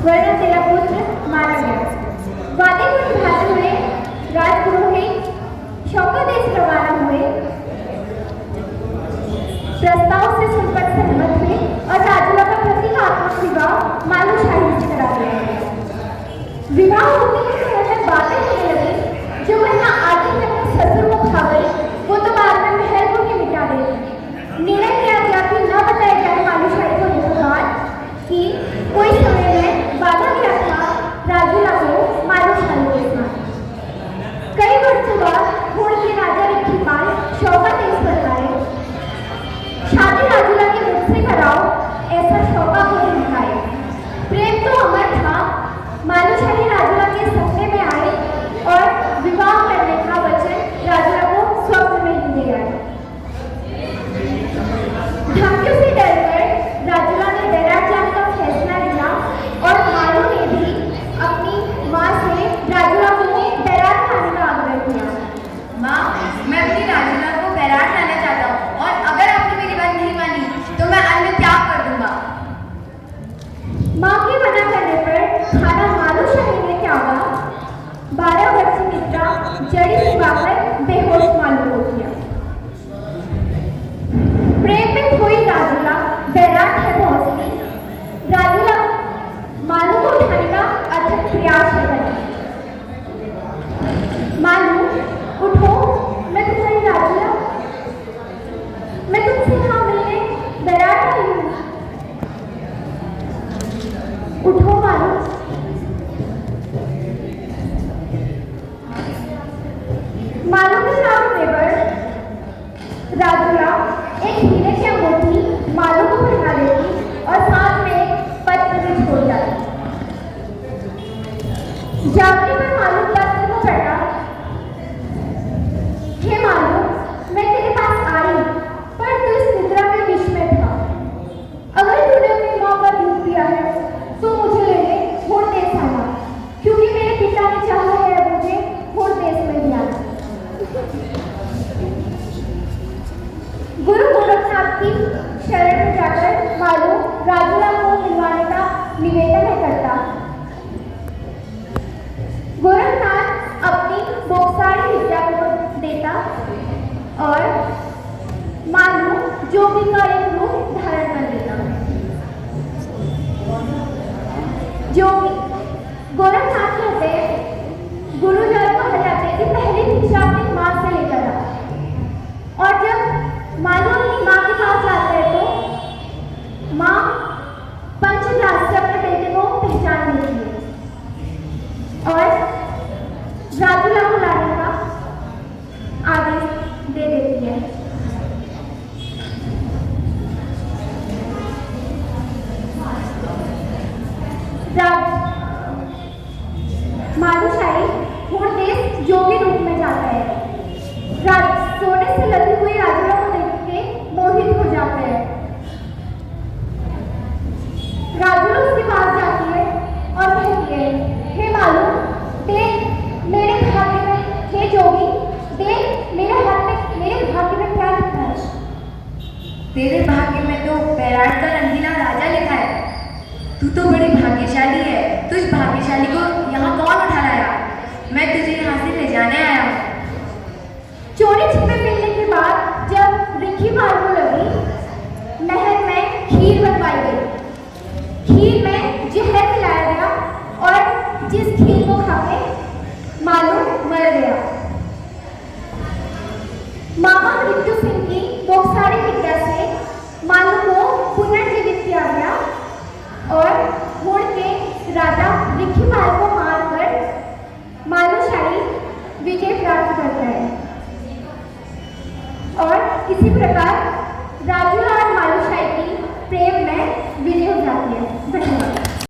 वरना तेरा पुत्र मारा गया। वादे को निभाते हुए राजपुरोहित शौकत देश रवाना हुए। प्रस्ताव से सुन पर सहमत हुए और राजुला का प्रतीकात्मक विवाह मालूशाही से करा दिया। विवाह होते ही समय बातें होने लगी, जो महिला आगे तक ससुर को खा गई वो तो बाद में महल को ही मिटा देगी। निर्णय किया गया कि न बताया जाए मालूशाही को यह बात कि कोई समय में बाधा गया था राजुला को मालूशाही के साथ। कई वर्षों बाद घोड़ के राजा रिखीपाल शौका देश पर आए। शादी राजुला के मुख से कराओ ऐसा शौका को दिखाए। प्रेम तो अमर था। मालूशाही राजुला के सपने में आई और विवाह करने का वचन राजुला को स्वप्न में ही दे आई। धमकियों से डरकर राजुला ने बैराग जाने का फैसला लिया और मालू ने भी अपनी माँ से राजुला को बैराग लाने का आग्रह किया। माँ, मैं अपनी राजुला को बैराग लाना चाहता हूँ और अगर आपने मेरी बात नहीं मानी तो मैं अन्न त्याग कर दूंगा। माँ के मना करने पर खाना मालूशाही ने त्यागा। 12 वर्षीय मित्रा जड़ी सुखाकर बेहोश मालू हो गया। प्रेम में खोई राजुला बैराग है पहुंचती। राजुला मालू को उठाने का अथक प्रयास करती। मालू उठो, मैं तुम्हारी राजुला, मैं तुमसे यहाँ मिलने बैराग आई हूँ। उठो मालू। मालू के सामने पर राजुला एक हीरे की अंगूठी मालू को पहना देती और साथ में एक पत्र भी छोड़ जाती। जागने पर मालू पत्र को पढ़ा। हे मालू, मैं तेरे पास आई पर तू इस निद्रा के विष में था। अगर तूने अपनी माँ का दूध पिया है तो मुझे लेने घोड़ देश आना, क्योंकि मेरे पिता ने चाहा है मुझे घोड़ देश में दिया। गुरु गोरखनाथ की शरण में जाकर मालू राजुला को मिलवाने का निवेदन करता। गोरखनाथ अपनी बोक्सारी विद्या को देता और मालू जोगी का एक रूप धारण कर लेता। जोगी गोरखनाथ कहते गुरुद्वारा को हटाते कि पहली दीक्षा अपनी माँ से लेकर आ, और जब मालू अपनी माँ के पास जाता है तो माँ पंचदास से अपने बेटे को पहचान लेती है और राजुला को लाने का आदेश दे देती है। मालूशाही घोड़ देश जोगी रूप में जाता है। सोने से लदी हुई राजुला को देख के मोहित हो जाता है। राजुला उसके पास जाती है और कहती है, हे मालू, देख मेरे भाग्य में, हे जोगी, देख मेरे भाग्य में क्या लिखा है। तेरे भाग्य में तो बैराग का रंगीला राजा लिखा है। तू तो बड़ी भाग्यशाली है। तुझ भाग्यशाली को यहाँ कौन उठा लाया? मैं तुझे यहाँ से ले जाने आया हूँ। चोरी छिपे मिलने के बाद जब रिखीपाल को लगी, महल में खीर बनवाई गई। खीर में जहर मिलाया गया और जिस खीर को खाके मालू मर गया। मामा मृत्यु सिंह की बोक्सारी विद्या से मालू को पुनर्जीवित किया गया और घोड़ के राजा रिखीपाल को मारकर मालूशाही विजय प्राप्त करता है और इसी प्रकार राजुला और मालूशाही की प्रेम में विजय हो जाती है। धन्यवाद।